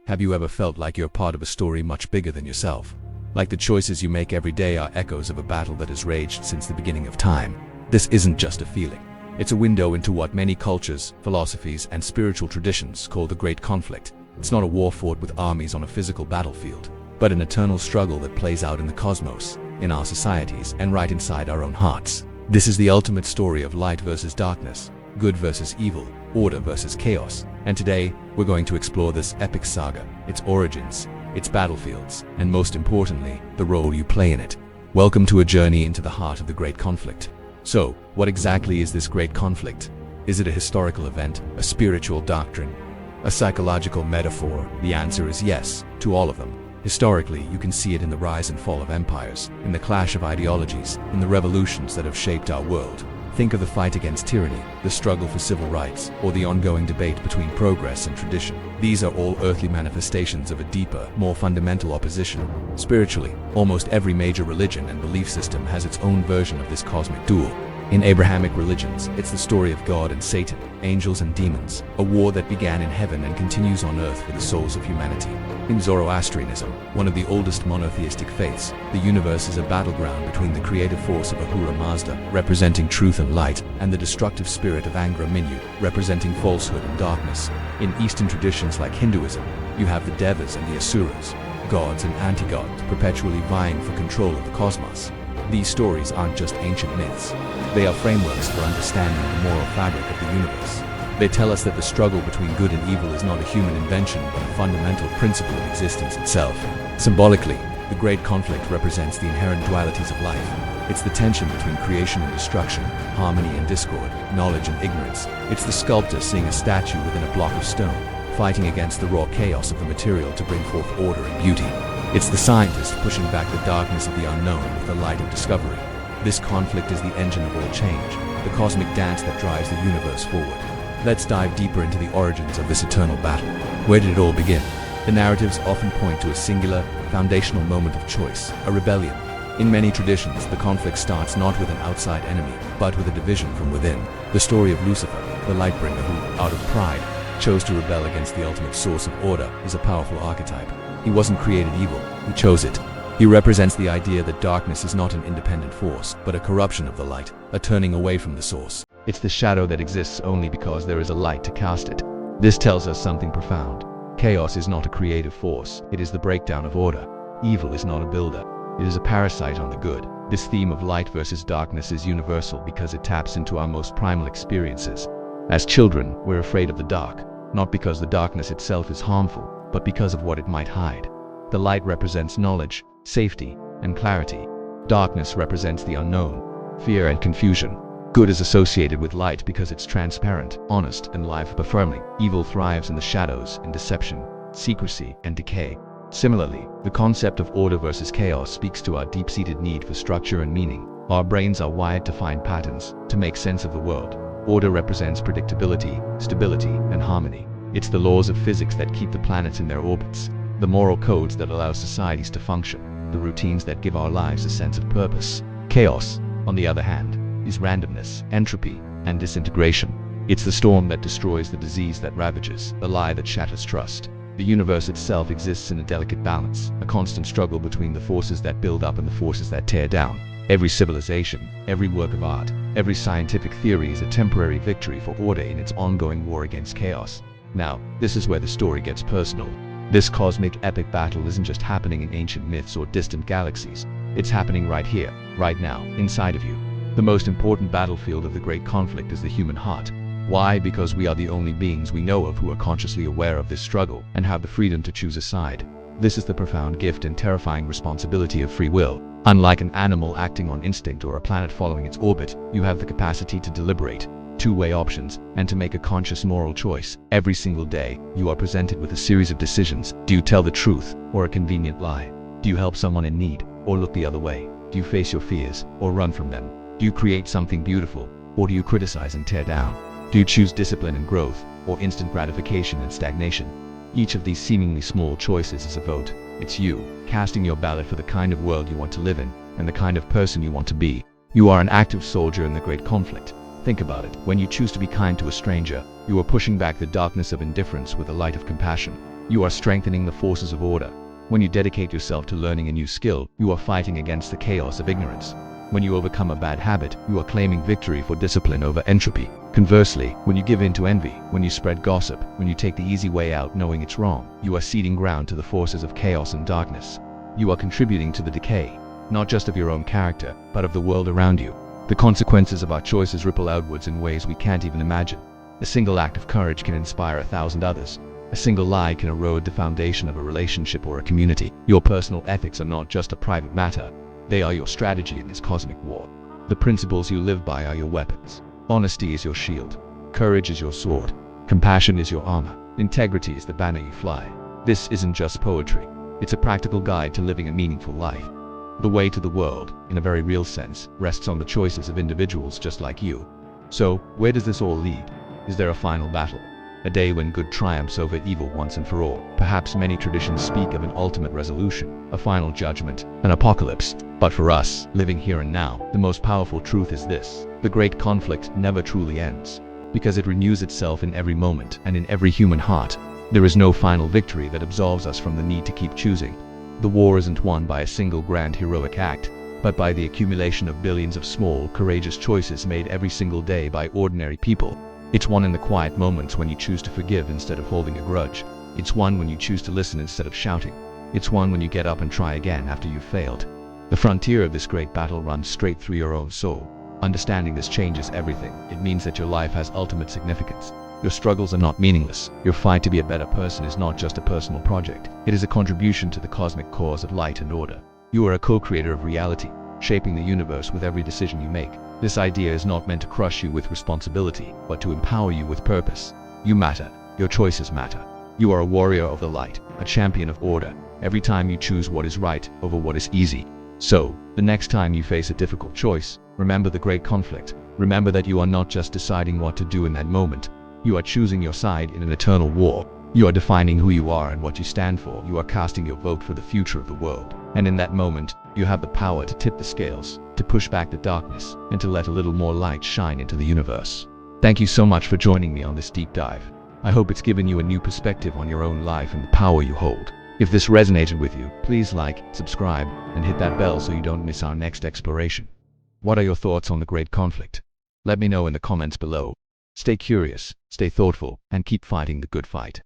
Have you ever felt like you're part of a story much bigger than yourself? Like the choices you make every day are echoes of a battle that has raged since the beginning of time. This isn't just a feeling. It's a window into what many cultures, philosophies, and spiritual traditions call the Great Conflict. It's not a war fought with armies on a physical battlefield, but an eternal struggle that plays out in the cosmos, in our societies, and right inside our own hearts. This is the ultimate story of light versus darkness, good versus evil, order versus chaos. And today, we're going to explore this epic saga, its origins, its battlefields, and most importantly, the role you play in it. Welcome to a journey into the heart of the Great Conflict. So, what exactly is this Great Conflict? Is it a historical event, a spiritual doctrine, a psychological metaphor? The answer is yes, to all of them. Historically, you can see it in the rise and fall of empires, in the clash of ideologies, in the revolutions that have shaped our world. Think of the fight against tyranny, the struggle for civil rights, or the ongoing debate between progress and tradition. These are all earthly manifestations of a deeper, more fundamental opposition. Spiritually, almost every major religion and belief system has its own version of this cosmic duel. In Abrahamic religions, it's the story of God and Satan, angels and demons, a war that began in heaven and continues on earth for the souls of humanity. In Zoroastrianism, one of the oldest monotheistic faiths, the universe is a battleground between the creative force of Ahura Mazda, representing truth and light, and the destructive spirit of Angra Mainyu, representing falsehood and darkness. In Eastern traditions like Hinduism, you have the Devas and the Asuras, gods and anti-gods perpetually vying for control of the cosmos. These stories aren't just ancient myths. They are frameworks for understanding the moral fabric of the universe. They tell us that the struggle between good and evil is not a human invention, but a fundamental principle of existence itself. Symbolically, the Great Conflict represents the inherent dualities of life. It's the tension between creation and destruction, harmony and discord, knowledge and ignorance. It's the sculptor seeing a statue within a block of stone, fighting against the raw chaos of the material to bring forth order and beauty. It's the scientist pushing back the darkness of the unknown with the light of discovery. This conflict is the engine of all change, the cosmic dance that drives the universe forward. Let's dive deeper into the origins of this eternal battle. Where did it all begin? The narratives often point to a singular, foundational moment of choice, a rebellion. In many traditions, the conflict starts not with an outside enemy, but with a division from within. The story of Lucifer, the light-bringer who, out of pride, chose to rebel against the ultimate source of order, is a powerful archetype. He wasn't created evil, he chose it. He represents the idea that darkness is not an independent force, but a corruption of the light, a turning away from the source. It's the shadow that exists only because there is a light to cast it. This tells us something profound. Chaos is not a creative force, it is the breakdown of order. Evil is not a builder, it is a parasite on the good. This theme of light versus darkness is universal because it taps into our most primal experiences. As children, we're afraid of the dark, not because the darkness itself is harmful, but because of what it might hide. The light represents knowledge, safety, and clarity. Darkness represents the unknown, fear and confusion. Good is associated with light because it's transparent, honest, and life-affirming. Evil thrives in the shadows, in deception, secrecy, and decay. Similarly, the concept of order versus chaos speaks to our deep-seated need for structure and meaning. Our brains are wired to find patterns, to make sense of the world. Order represents predictability, stability, and harmony. It's the laws of physics that keep the planets in their orbits, the moral codes that allow societies to function, the routines that give our lives a sense of purpose. Chaos, on the other hand, is randomness, entropy, and disintegration. It's the storm that destroys, the disease that ravages, the lie that shatters trust. The universe itself exists in a delicate balance, a constant struggle between the forces that build up and the forces that tear down. Every civilization, every work of art, every scientific theory is a temporary victory for order in its ongoing war against chaos. Now, this is where the story gets personal. This cosmic epic battle isn't just happening in ancient myths or distant galaxies. It's happening right here, right now, inside of you. The most important battlefield of the Great Conflict is the human heart. Why? Because we are the only beings we know of who are consciously aware of this struggle and have the freedom to choose a side. This is the profound gift and terrifying responsibility of free will. Unlike an animal acting on instinct or a planet following its orbit, you have the capacity to deliberate, two-way options, and to make a conscious moral choice. Every single day, you are presented with a series of decisions. Do you tell the truth, or a convenient lie? Do you help someone in need, or look the other way? Do you face your fears, or run from them? Do you create something beautiful, or do you criticize and tear down? Do you choose discipline and growth, or instant gratification and stagnation? Each of these seemingly small choices is a vote. It's you, casting your ballot for the kind of world you want to live in, and the kind of person you want to be. You are an active soldier in the Great Conflict. Think about it. When you choose to be kind to a stranger, you are pushing back the darkness of indifference with the light of compassion. You are strengthening the forces of order. When you dedicate yourself to learning a new skill, you are fighting against the chaos of ignorance. When you overcome a bad habit, you are claiming victory for discipline over entropy. Conversely, when you give in to envy, when you spread gossip, when you take the easy way out knowing it's wrong, you are ceding ground to the forces of chaos and darkness. You are contributing to the decay, not just of your own character, but of the world around you. The consequences of our choices ripple outwards in ways we can't even imagine. A single act of courage can inspire 1,000 others. A single lie can erode the foundation of a relationship or a community. Your personal ethics are not just a private matter. They are your strategy in this cosmic war. The principles you live by are your weapons. Honesty is your shield. Courage is your sword. Compassion is your armor. Integrity is the banner you fly. This isn't just poetry. It's a practical guide to living a meaningful life. The way to the world, in a very real sense, rests on the choices of individuals just like you. So, where does this all lead? Is there a final battle? A day when good triumphs over evil once and for all? Perhaps many traditions speak of an ultimate resolution, a final judgment, an apocalypse. But for us, living here and now, the most powerful truth is this: the great conflict never truly ends, because it renews itself in every moment and in every human heart. There is no final victory that absolves us from the need to keep choosing. The war isn't won by a single grand heroic act, but by the accumulation of billions of small, courageous choices made every single day by ordinary people. It's won in the quiet moments when you choose to forgive instead of holding a grudge. It's won when you choose to listen instead of shouting. It's won when you get up and try again after you've failed. The frontier of this great battle runs straight through your own soul. Understanding this changes everything. It means that your life has ultimate significance. Your struggles are not meaningless. Your fight to be a better person is not just a personal project. It is a contribution to the cosmic cause of light and order. You are a co-creator of reality, shaping the universe with every decision you make. This idea is not meant to crush you with responsibility, but to empower you with purpose. You matter. Your choices matter. You are a warrior of the light, a champion of order, every time you choose what is right over what is easy. So, the next time you face a difficult choice, remember the great conflict. Remember that you are not just deciding what to do in that moment. You are choosing your side in an eternal war. You are defining who you are and what you stand for. You are casting your vote for the future of the world. And in that moment, you have the power to tip the scales, to push back the darkness, and to let a little more light shine into the universe. Thank you so much for joining me on this deep dive. I hope it's given you a new perspective on your own life and the power you hold. If this resonated with you, please like, subscribe, and hit that bell so you don't miss our next exploration. What are your thoughts on the great conflict? Let me know in the comments below. Stay curious, stay thoughtful, and keep fighting the good fight.